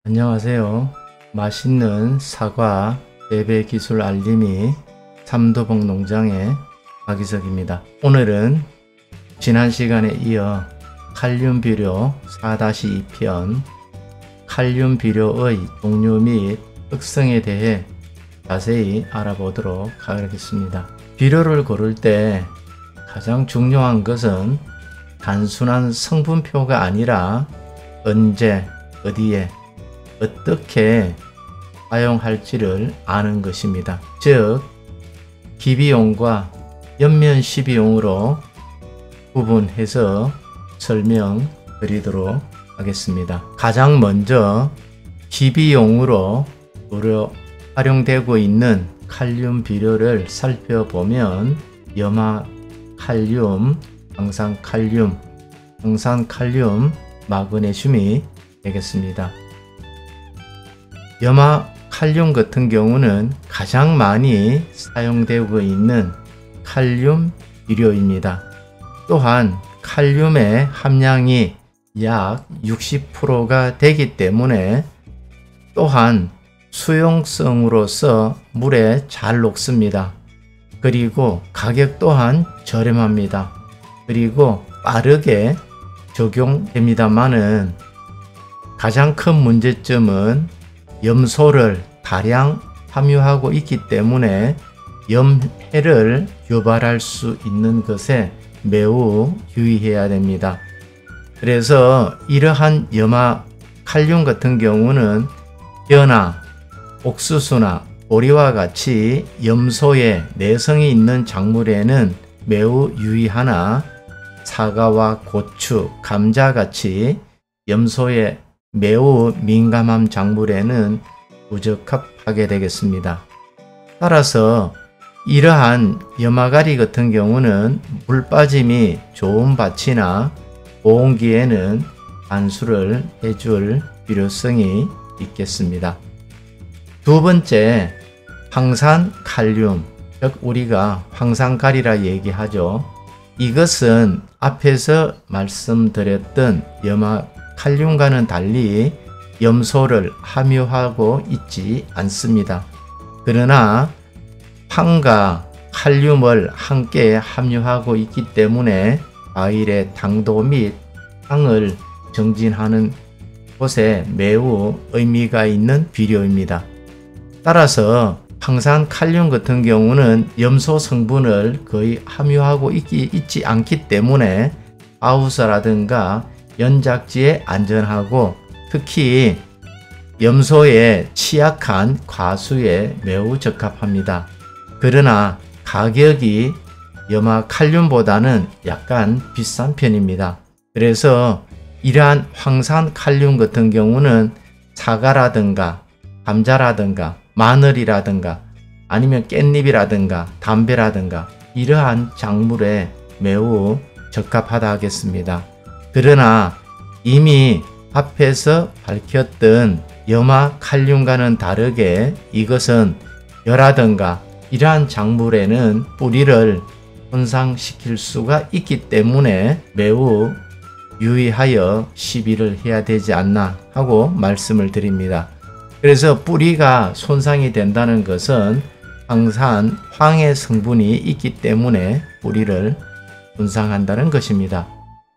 안녕하세요. 맛있는 사과 재배 기술 알림이 삼도봉 농장의 박이석입니다. 오늘은 지난 시간에 이어 칼륨 비료 4-2편 칼륨 비료의 종류 및 특성에 대해 자세히 알아보도록 하겠습니다. 비료를 고를 때 가장 중요한 것은 단순한 성분표가 아니라 언제, 어디에, 어떻게 사용할지를 아는 것입니다. 즉, 기비용과 연면시비용으로 구분해서 설명드리도록 하겠습니다. 가장 먼저 기비용으로 주로 활용되고 있는 칼륨 비료를 살펴보면 염화칼륨, 황산칼륨, 황산칼륨, 마그네슘이 되겠습니다. 염화칼륨 같은 경우는 가장 많이 사용되고 있는 칼륨 비료입니다. 또한 칼륨의 함량이 약 60%가 되기 때문에 또한 수용성으로서 물에 잘 녹습니다. 그리고 가격 또한 저렴합니다. 그리고 빠르게 적용됩니다만은 가장 큰 문제점은 염소를 다량 함유하고 있기 때문에 염해를 유발할 수 있는 것에 매우 유의해야 됩니다. 그래서 이러한 염화칼륨 같은 경우는 벼나 옥수수나 보리와 같이 염소의 내성이 있는 작물에는 매우 유의하나 사과와 고추, 감자 같이 염소의 매우 민감한 작물에는 부적합하게 되겠습니다. 따라서 이러한 염화가리 같은 경우는 물 빠짐이 좋은 밭이나 고온기에는 관수를 해줄 필요성이 있겠습니다. 두 번째, 황산칼륨, 즉 우리가 황산가리라 얘기하죠. 이것은 앞에서 말씀드렸던 염화칼륨과는 달리 염소를 함유하고 있지 않습니다. 그러나 황과 칼륨을 함께 함유하고 있기 때문에 과일의 당도 및 향을 정진하는 곳에 매우 의미가 있는 비료입니다. 따라서 황산칼륨 같은 경우는 염소 성분을 거의 함유하고 있지 않기 때문에 하우스라든가 연작지에 안전하고 특히 염소에 취약한 과수에 매우 적합합니다. 그러나 가격이 염화칼륨보다는 약간 비싼 편입니다. 그래서 이러한 황산칼륨 같은 경우는 사과라든가 감자라든가 마늘이라든가 아니면 깻잎이라든가 담배라든가 이러한 작물에 매우 적합하다 하겠습니다. 그러나 이미 앞에서 밝혔던 염화칼륨과는 다르게 이것은 벼라든가 이러한 작물에는 뿌리를 손상시킬 수가 있기 때문에 매우 유의하여 시비를 해야 되지 않나 하고 말씀을 드립니다. 그래서 뿌리가 손상이 된다는 것은 항상 황의 성분이 있기 때문에 뿌리를 손상한다는 것입니다.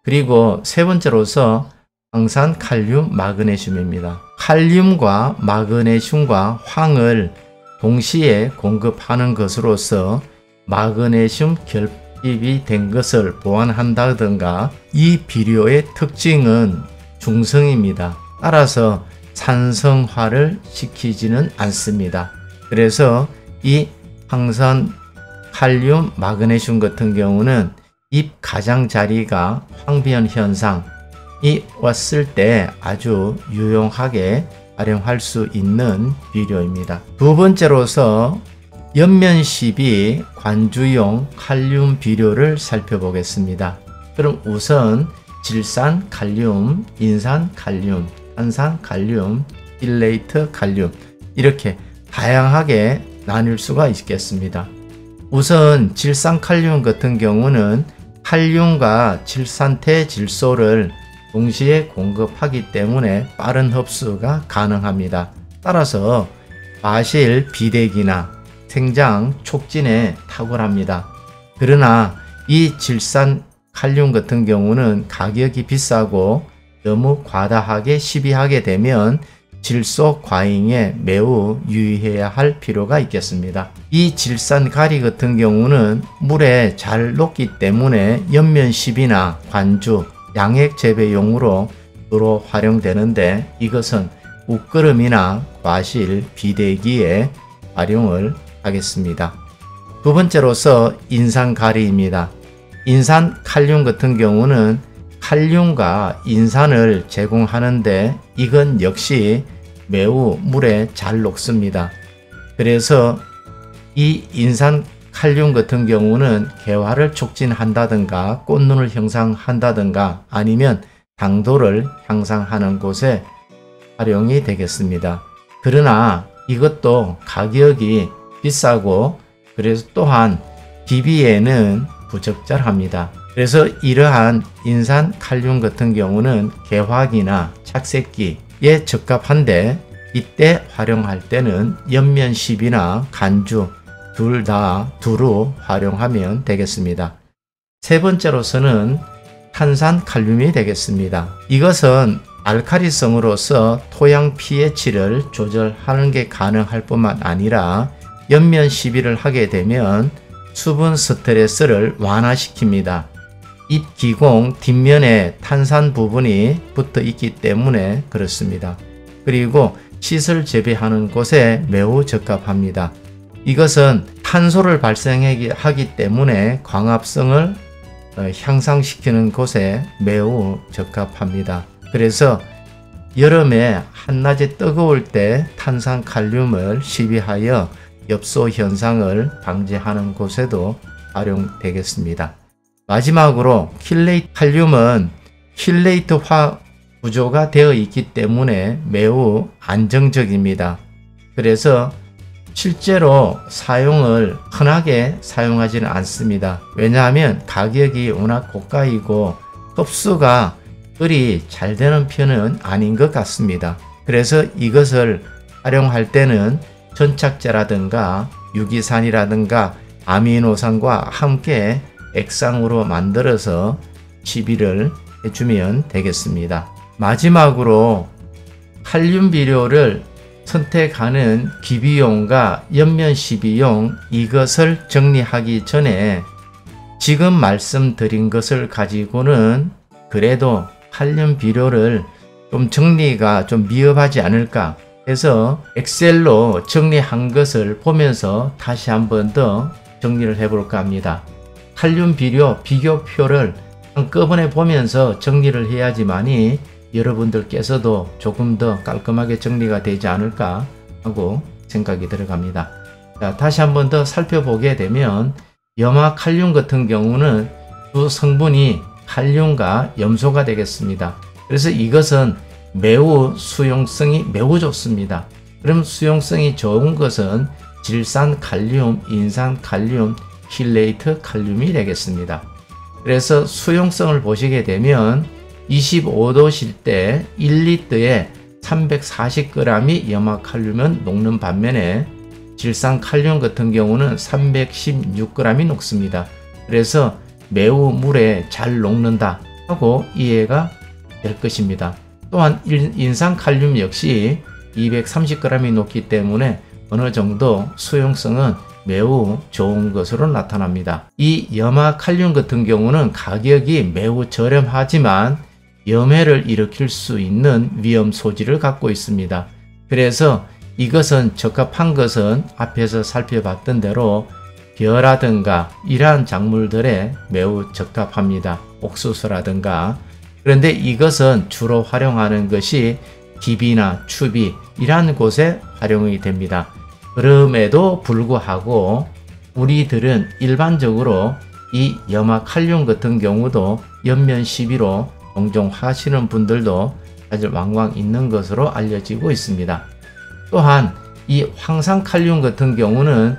그리고 세 번째로서 황산칼륨 마그네슘입니다. 칼륨과 마그네슘과 황을 동시에 공급하는 것으로서 마그네슘 결핍이 된 것을 보완한다든가 이 비료의 특징은 중성입니다. 따라서 산성화를 시키지는 않습니다. 그래서 이 황산칼륨 마그네슘 같은 경우는 잎 가장자리가 황변 현상이 왔을 때 아주 유용하게 활용할 수 있는 비료입니다. 두 번째로서 연면시비 관주용 칼륨 비료를 살펴보겠습니다. 그럼 우선 질산칼륨, 인산칼륨, 한산칼륨, 일레이트 칼륨 이렇게 다양하게 나눌 수가 있겠습니다. 우선 질산칼륨 같은 경우는 칼륨과 질산태 질소를 동시에 공급하기 때문에 빠른 흡수가 가능합니다. 따라서 과실 비대기나 생장 촉진에 탁월합니다. 그러나 이 질산 칼륨 같은 경우는 가격이 비싸고 너무 과다하게 시비하게 되면 질소 과잉에 매우 유의해야 할 필요가 있겠습니다. 이 질산 가리 같은 경우는 물에 잘 녹기 때문에 연면십이나 관주, 양액 재배용으로 주로 활용되는데 이것은 웃거름이나 과실, 비대기에 활용을 하겠습니다. 두 번째로서 인산 가리입니다. 인산 칼륨 같은 경우는 칼륨과 인산을 제공하는데 이건 역시 매우 물에 잘 녹습니다. 그래서 이 인산 칼륨 같은 경우는 개화를 촉진한다든가 꽃눈을 형성한다든가 아니면 당도를 향상하는 곳에 활용이 되겠습니다. 그러나 이것도 가격이 비싸고 그래서 또한 기비에는 부적절합니다. 그래서 이러한 인산 칼륨 같은 경우는 개화기나 착색기에 적합한데 이때 활용할 때는 연면십이나 간주 둘 다 두루 활용하면 되겠습니다. 세 번째로서는 탄산 칼륨이 되겠습니다. 이것은 알칼리성으로서 토양 pH를 조절하는 게 가능할 뿐만 아니라 연면 시비를 하게 되면 수분 스트레스를 완화시킵니다. 잎 기공 뒷면에 탄산 부분이 붙어 있기 때문에 그렇습니다. 그리고 시설 재배하는 곳에 매우 적합합니다. 이것은 탄소를 발생하기 때문에 광합성을 향상시키는 곳에 매우 적합합니다. 그래서 여름에 한낮에 뜨거울 때 탄산칼륨을 시비하여 엽소 현상을 방지하는 곳에도 활용되겠습니다. 마지막으로 킬레이트 칼륨은 킬레이트화 구조가 되어 있기 때문에 매우 안정적입니다. 그래서 실제로 사용을 흔하게 사용하지는 않습니다. 왜냐하면 가격이 워낙 고가이고 흡수가 그리 잘 되는 편은 아닌 것 같습니다. 그래서 이것을 활용할 때는 전착제라든가 유기산이라든가 아미노산과 함께 액상으로 만들어서 시비를 해주면 되겠습니다. 마지막으로 칼륨 비료를 선택하는 기비용과 연면 시비용 이것을 정리하기 전에 지금 말씀드린 것을 가지고는 그래도 칼륨 비료를 좀 정리가 좀 미흡하지 않을까 해서 엑셀로 정리한 것을 보면서 다시 한번 더 정리를 해볼까 합니다. 칼륨 비료 비교표를 한꺼번에 보면서 정리를 해야지만이 여러분들께서도 조금 더 깔끔하게 정리가 되지 않을까 하고 생각이 들어갑니다. 자, 다시 한번 더 살펴보게 되면 염화 칼륨 같은 경우는 두 성분이 칼륨과 염소가 되겠습니다. 그래서 이것은 매우 수용성이 매우 좋습니다. 그럼 수용성이 좋은 것은 질산 칼륨, 인산 칼륨, 킬레이트 칼륨이 되겠습니다. 그래서 수용성을 보시게 되면 25도실 때 1리터에 340g이 염화 칼륨은 녹는 반면에 질산 칼륨 같은 경우는 316g이 녹습니다. 그래서 매우 물에 잘 녹는다 하고 이해가 될 것입니다. 또한 인산 칼륨 역시 230g이 녹기 때문에 어느 정도 수용성은 매우 좋은 것으로 나타납니다. 이 염화 칼륨 같은 경우는 가격이 매우 저렴하지만 염해를 일으킬 수 있는 위험 소지를 갖고 있습니다. 그래서 이것은 적합한 것은 앞에서 살펴봤던 대로 벼라든가 이러한 작물들에 매우 적합합니다. 옥수수라든가. 그런데 이것은 주로 활용하는 것이 기비나 추비 이러한 곳에 활용이 됩니다. 그럼에도 불구하고 우리들은 일반적으로 이 염화 칼륨 같은 경우도 연면 시비로 종종 하시는 분들도 사실 왕왕 있는 것으로 알려지고 있습니다. 또한 이 황산 칼륨 같은 경우는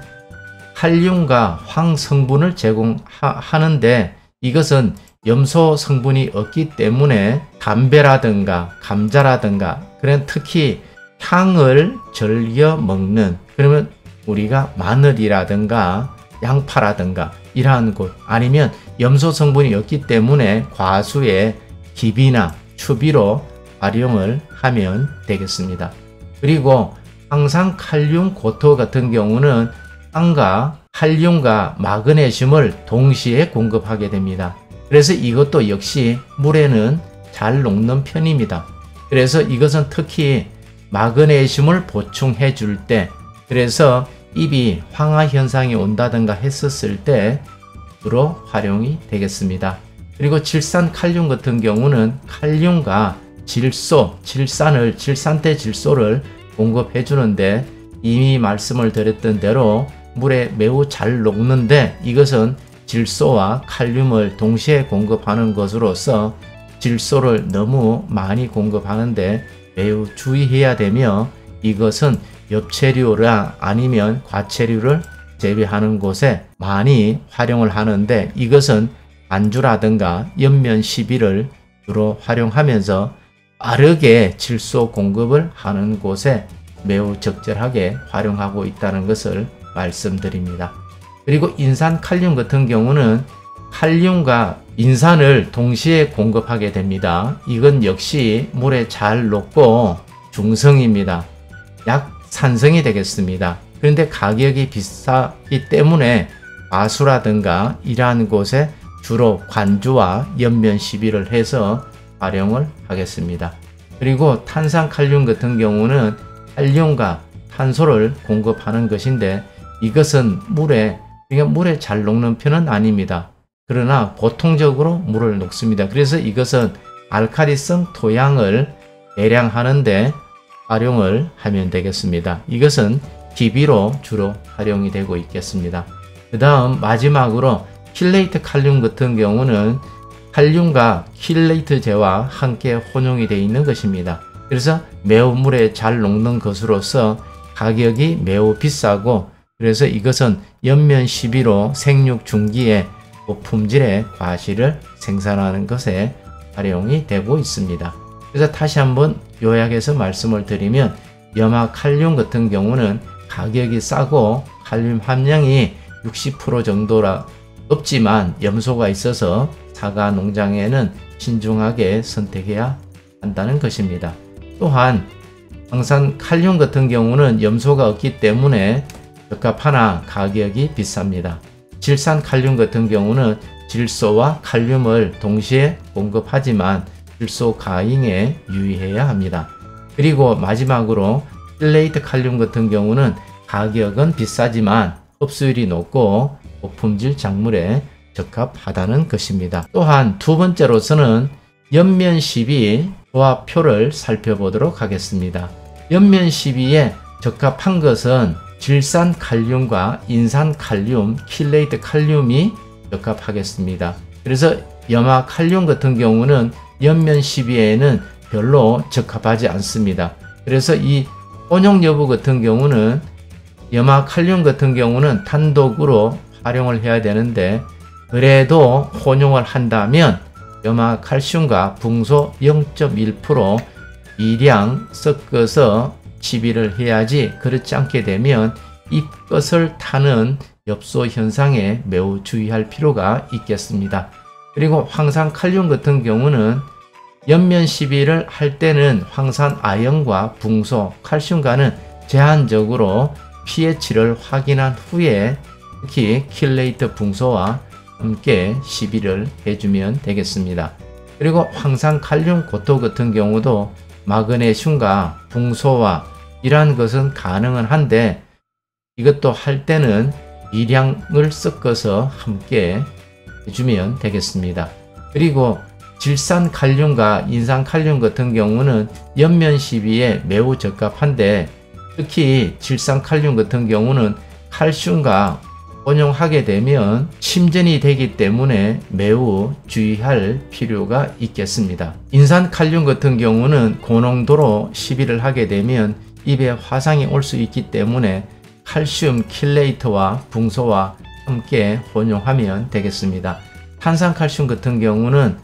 칼륨과 황 성분을 제공하는데 이것은 염소 성분이 없기 때문에 담배라든가 감자라든가 그런 특히 향을 즐겨 먹는, 그러면 우리가 마늘이라든가 양파라든가 이러한 곳, 아니면 염소 성분이 없기 때문에 과수의 기비나 추비로 활용을 하면 되겠습니다. 그리고 항상 칼륨 고토 같은 경우는 황과 칼륨과 마그네슘을 동시에 공급하게 됩니다. 그래서 이것도 역시 물에는 잘 녹는 편입니다. 그래서 이것은 특히 마그네슘을 보충해 줄 때, 그래서 입이 황화 현상이 온다든가 했었을 때 주로 활용이 되겠습니다. 그리고 질산 칼륨 같은 경우는 칼륨과 질소, 질산대 질소를 공급해 주는데, 이미 말씀을 드렸던 대로 물에 매우 잘 녹는데, 이것은 질소와 칼륨을 동시에 공급하는 것으로서 질소를 너무 많이 공급하는데 매우 주의해야 되며, 이것은 엽채류나 아니면 과채류를 재배하는 곳에 많이 활용을 하는데, 이것은 안주라든가 연면 시비를 주로 활용하면서 빠르게 질소 공급을 하는 곳에 매우 적절하게 활용하고 있다는 것을 말씀드립니다. 그리고 인산 칼륨 같은 경우는 칼륨과 인산을 동시에 공급하게 됩니다. 이건 역시 물에 잘 녹고 중성입니다. 약 산성이 되겠습니다. 그런데 가격이 비싸기 때문에 마수라든가 이러한 곳에 주로 관주와 연면 시비를 해서 활용을 하겠습니다. 그리고 탄산칼륨 같은 경우는 칼륨과 탄소를 공급하는 것인데, 이것은 물에 잘 녹는 편은 아닙니다. 그러나 보통적으로 물을 녹습니다. 그래서 이것은 알칼리성 토양을 배량하는데 활용을 하면 되겠습니다. 이것은 기비로 주로 활용이 되고 있겠습니다. 그 다음 마지막으로 킬레이트 칼륨 같은 경우는 칼륨과 킬레이트제와 함께 혼용이 되어 있는 것입니다. 그래서 매우 물에 잘 녹는 것으로서 가격이 매우 비싸고, 그래서 이것은 연면 시비로 생육 중기에 고품질의 과실을 생산하는 것에 활용이 되고 있습니다. 그래서 다시 한번 요약해서 말씀을 드리면, 염화 칼륨 같은 경우는 가격이 싸고 칼륨 함량이 60% 정도라 높지만 염소가 있어서 사과 농장에는 신중하게 선택해야 한다는 것입니다. 또한 황산 칼륨 같은 경우는 염소가 없기 때문에 적합하나 가격이 비쌉니다. 질산 칼륨 같은 경우는 질소와 칼륨을 동시에 공급하지만 질소 과잉에 유의해야 합니다. 그리고 마지막으로 킬레이트 칼륨 같은 경우는 가격은 비싸지만 흡수율이 높고 고품질 작물에 적합하다는 것입니다. 또한 두 번째로서는 연면 시비 조합표를 살펴보도록 하겠습니다. 연면 시비에 적합한 것은 질산 칼륨과 인산 칼륨, 킬레이트 칼륨이 적합하겠습니다. 그래서 염화 칼륨 같은 경우는 연면 시비에는 별로 적합하지 않습니다. 그래서 이 혼용 여부 같은 경우는 염화 칼륨 같은 경우는 단독으로 활용을 해야 되는데, 그래도 혼용을 한다면 염화 칼슘과 붕소 0.1% 미량 섞어서 시비를 해야지, 그렇지 않게 되면 잎것을 타는 엽소 현상에 매우 주의할 필요가 있겠습니다. 그리고 황산 칼륨 같은 경우는 연면 시비를 할 때는 황산 아연과 붕소, 칼슘과는 제한적으로 pH를 확인한 후에 특히 킬레이트 붕소와 함께 시비를 해주면 되겠습니다. 그리고 황산 칼륨 고토 같은 경우도 마그네슘과 붕소와 이러한 것은 가능은 한데, 이것도 할 때는 미량을 섞어서 함께 해주면 되겠습니다. 그리고 질산 칼륨과 인산 칼륨 같은 경우는 연면 시비에 매우 적합한데, 특히 질산 칼륨 같은 경우는 칼슘과 혼용하게 되면 침전이 되기 때문에 매우 주의할 필요가 있겠습니다. 인산 칼륨 같은 경우는 고농도로 시비를 하게 되면 입에 화상이 올 수 있기 때문에 칼슘 킬레이트와 붕소와 함께 혼용하면 되겠습니다. 탄산칼슘 같은 경우는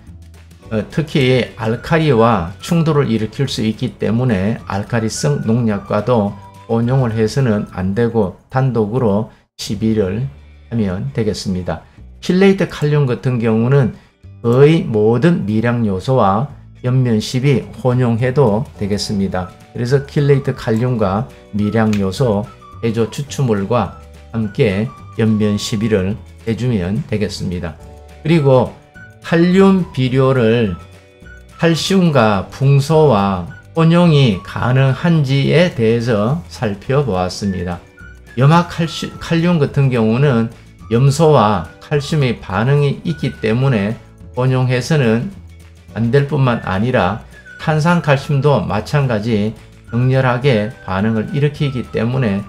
특히 알카리와 충돌을 일으킬 수 있기 때문에 알카리성 농약과도 혼용을 해서는 안 되고 단독으로 시비를 하면 되겠습니다. 킬레이트 칼륨 같은 경우는 거의 모든 미량 요소와 옆면 시비 혼용해도 되겠습니다. 그래서 킬레이트 칼륨과 미량 요소, 해조 추출물과 함께 옆면 시비를 해주면 되겠습니다. 그리고 칼륨 비료를 칼슘과 붕소와 혼용이 가능한지에 대해서 살펴보았습니다. 염화 칼륨 같은 경우는 염소와 칼슘의 반응이 있기 때문에 혼용해서는 안 될 뿐만 아니라 탄산칼슘도 마찬가지 격렬하게 반응을 일으키기 때문에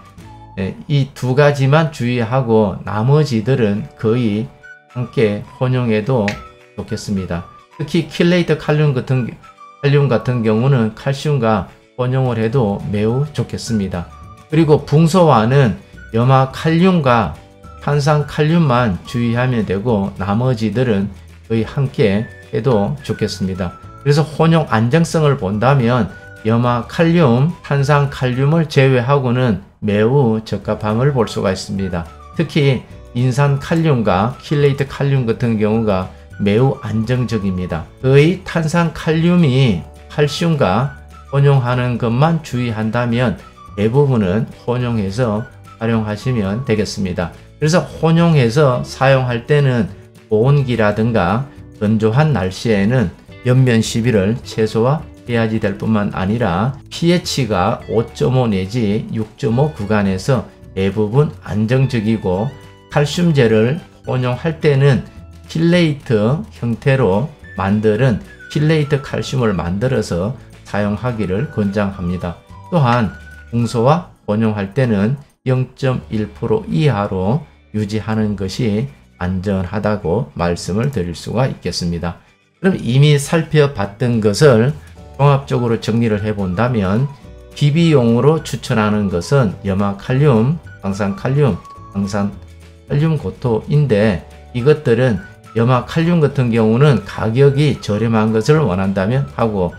이 두 가지만 주의하고 나머지들은 거의 함께 혼용해도 좋겠습니다. 특히 킬레이트 칼륨 같은 경우는 칼슘과 혼용을 해도 매우 좋겠습니다. 그리고 붕소와는 염화 칼륨과 탄산 칼륨만 주의하면 되고 나머지들은 거의 함께 해도 좋겠습니다. 그래서 혼용 안정성을 본다면 염화 칼륨, 탄산 칼륨을 제외하고는 매우 적합함을 볼 수가 있습니다. 특히 인산 칼륨과 킬레이트 칼륨 같은 경우가 매우 안정적입니다. 거의 탄산 칼륨이 칼슘과 혼용하는 것만 주의한다면 대부분은 혼용해서 활용하시면 되겠습니다. 그래서 혼용해서 사용할 때는 보온기라든가 건조한 날씨에는 옆면 시비를 최소화해야지 될 뿐만 아니라 pH가 5.5 내지 6.5 구간에서 대부분 안정적이고 칼슘제를 혼용할 때는 킬레이트 형태로 만드는 킬레이트 칼슘을 만들어서 사용하기를 권장합니다. 또한 붕소와 혼용할 때는 0.1% 이하로 유지하는 것이 안전하다고 말씀을 드릴 수가 있겠습니다. 그럼 이미 살펴봤던 것을 종합적으로 정리를 해본다면 비비용으로 추천하는 것은 염화칼륨, 방산칼륨, 방산칼륨 고토인데 이것들은 염화칼륨 같은 경우는 가격이 저렴한 것을 원한다면 하고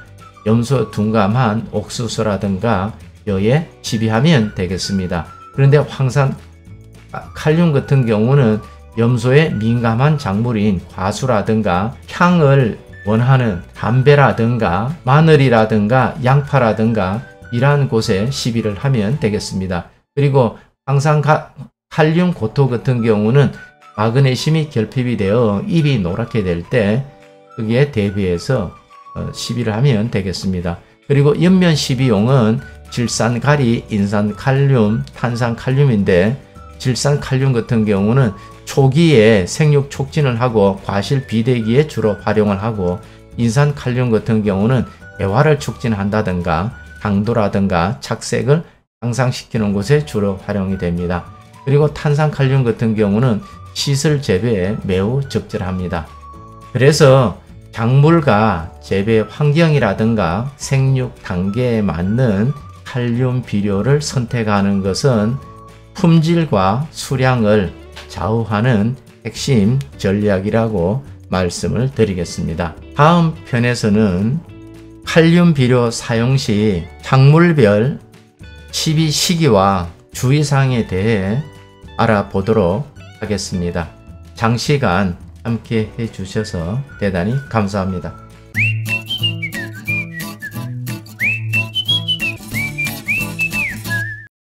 염소 둔감한 옥수수라든가 뼈에 지비하면 되겠습니다. 그런데 황산칼륨 같은 경우는 염소에 민감한 작물인 과수라든가 향을 원하는 담배라든가 마늘이라든가 양파라든가 이러한 곳에 시비를 하면 되겠습니다. 그리고 황산칼륨 고토 같은 경우는 마그네슘이 결핍이 되어 잎이 노랗게 될 때 거기에 대비해서 시비를 하면 되겠습니다. 그리고 옆면 시비용은 질산가리, 인산칼륨, 탄산칼륨인데 질산칼륨 같은 경우는 초기에 생육 촉진을 하고 과실 비대기에 주로 활용을 하고 인산칼륨 같은 경우는 대화를 촉진한다든가 당도라든가 착색을 향상시키는 곳에 주로 활용이 됩니다. 그리고 탄산칼륨 같은 경우는 시설 재배에 매우 적절합니다. 그래서 작물과 재배 환경이라든가 생육 단계에 맞는 칼륨 비료를 선택하는 것은 품질과 수량을 좌우하는 핵심 전략이라고 말씀을 드리겠습니다. 다음 편에서는 칼륨 비료 사용 시 작물별 시비 시기와 주의사항에 대해 알아보도록 하겠습니다. 장시간 함께 해주셔서 대단히 감사합니다.